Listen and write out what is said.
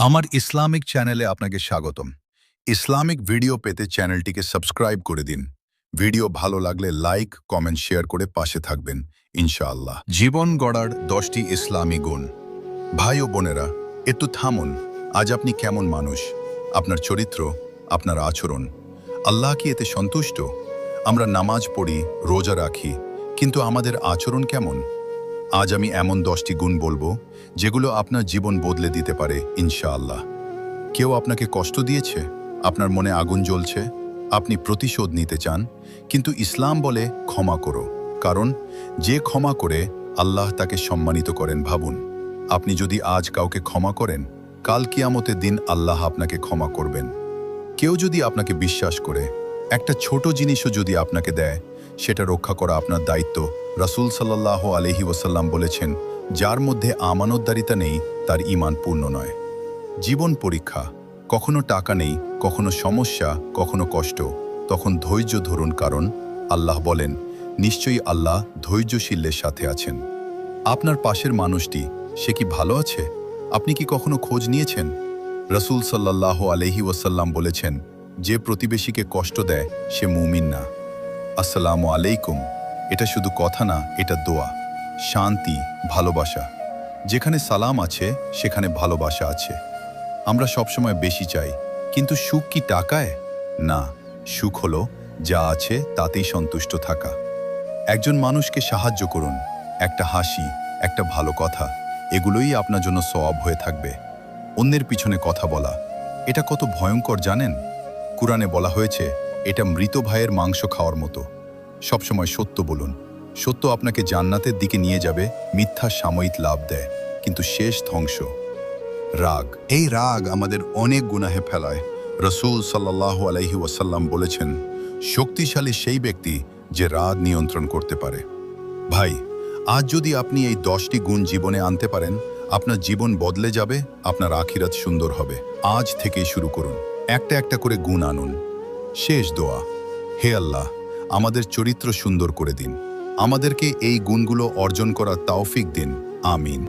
আমার ইসলামিক চ্যানেলে আপনাকে স্বাগতম। ইসলামিক ভিডিও পেতে চ্যানেলটিকে সাবস্ক্রাইব করে দিন। ভিডিও ভালো লাগলে লাইক, কমেন্ট, শেয়ার করে পাশে থাকবেন ইনশাআল্লাহ। জীবন গড়ার 10টি ইসলামী গুণ। ভাই ও বোনেরা, একটু থামুন। আজ আপনি কেমন মানুষ? আপনার চরিত্র, আপনার আচরণ, আল্লাহ কি এতে সন্তুষ্ট? আমরা নামাজ পড়ি, রোজা রাখি, কিন্তু আমাদের আচরণ কেমন? আজ আমি এমন 10টি গুণ বলবো যেগুলো আপনার জীবন বদলে দিতে পারে ইনশাআল্লাহ। কেউ আপনাকে কষ্ট দিয়েছে, আপনার মনে আগুন জ্বলছে, আপনি প্রতিশোধ নিতে চান, কিন্তু ইসলাম বলে ক্ষমা করো, কারণ যে ক্ষমা করে আল্লাহ তাকে সম্মানিত করেন। ভাবুন, আপনি যদি আজ কাউকে ক্ষমা করেন, কাল কিয়ামতের দিন আল্লাহ আপনাকে ক্ষমা করবেন। কেউ যদি আপনাকে বিশ্বাস করে, একটা ছোট জিনিসও যদি আপনাকে দেয়, সেটা রক্ষা করা আপনার দায়িত্ব। রাসূল সাল্লাল্লাহু আলাইহি ওয়াসাল্লাম বলেছেন, যার মধ্যে আমানতদারিতা নেই তার ঈমান পূর্ণ নয়। জীবন পরীক্ষা, কখনো টাকা নেই, কখনো সমস্যা, কখনো কষ্ট, তখন ধৈর্য ধরুন, কারণ আল্লাহ বলেন, নিশ্চয়ই আল্লাহ ধৈর্যশীলের সাথে আছেন। আপনার পাশের মানুষটি, সে কি ভালো আছে? আপনি কি কখনো খোঁজ নিয়েছেন? রাসূল সাল্লাল্লাহু আলাইহি ওয়াসাল্লাম বলেছেন, যে প্রতিবেশীকে কষ্ট দেয় সে মুমিন না। আসসালামু আলাইকুম, এটা শুধু কথা না, এটা দোয়া, শান্তি, ভালোবাসা। যেখানে সালাম আছে সেখানে ভালোবাসা আছে। আমরা সবসময় বেশি চাই, কিন্তু সুখ কি টাকায়? না, সুখ হলো যা আছে তাতেই সন্তুষ্ট থাকা। একজন মানুষকে সাহায্য করুন, একটা হাসি, একটা ভালো কথা, এগুলোই আপনার জন্য সওয়াব হয়ে থাকবে। অন্যের পিছনে কথা বলা, এটা কত ভয়ঙ্কর জানেন? কুরআনে বলা হয়েছে, এটা মৃত ভাইয়ের মাংস খাওয়ার মতো। সবসময় সত্য বলুন। সত্য আপনাকে জান্নাতের দিকে নিয়ে যাবে, মিথ্যা সাময়িক লাভ দেয়, কিন্তু শেষ ধ্বংস। রাগ, এই রাগ আমাদের অনেক গুনাহে ফেলায়। রাসূল সাল্লাল্লাহু আলাইহি ওয়াসাল্লাম বলেছেন, শক্তিশালী সেই ব্যক্তি যে রাগ নিয়ন্ত্রণ করতে পারে। ভাই, আজ যদি আপনি এই 10টি গুণ জীবনে আনতে পারেন, আপনার জীবন বদলে যাবে, আপনার আখিরাত সুন্দর হবে। আজ থেকেই শুরু করুন, একটা একটা করে গুণ আনুন। শেষ দোয়া, হে আল্লাহ, আমাদের চরিত্র সুন্দর করে দিন, আমাদেরকে এই গুণগুলো অর্জন করার তৌফিক দিন। আমিন।